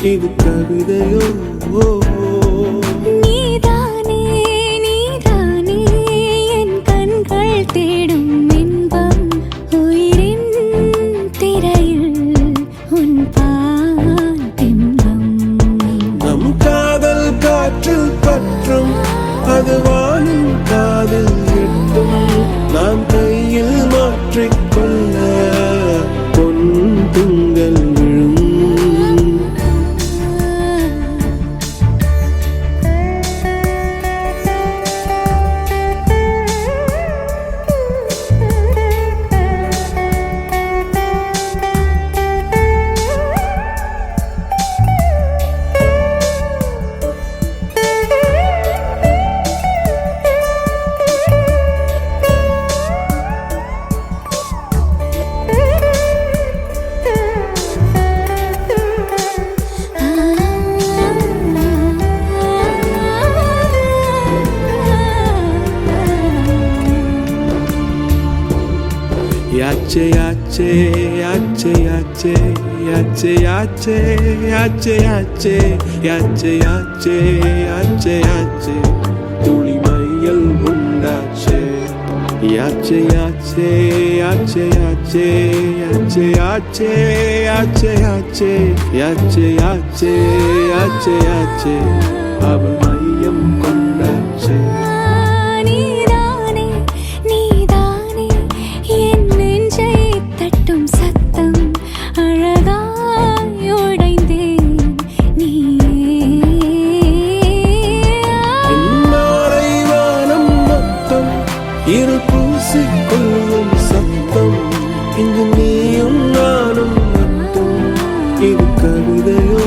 இது கவிதையோ நீதானே நீதானே என் கண்கள் தேடும் இன்பம் உயிரின் திரையில் உன் பாட்டின்பம் நம் காதல் காற்றில் பற்றும் அது வானின் காதில் எட்டும் நாம் கையில் மாற்றிக்கொள்ள பொன் திங்கள் விழும் Yache yache yache yache yache yache yache yache yache yache yache yache tuli mayal undache yache yache yache yache yache yache yache yache yache yache yache yache aval mayam kondache இரு பூசிக்கொள்ளும் சத்தம் இங்கு நீயும் நானும் மட்டும் இது கவிதையோ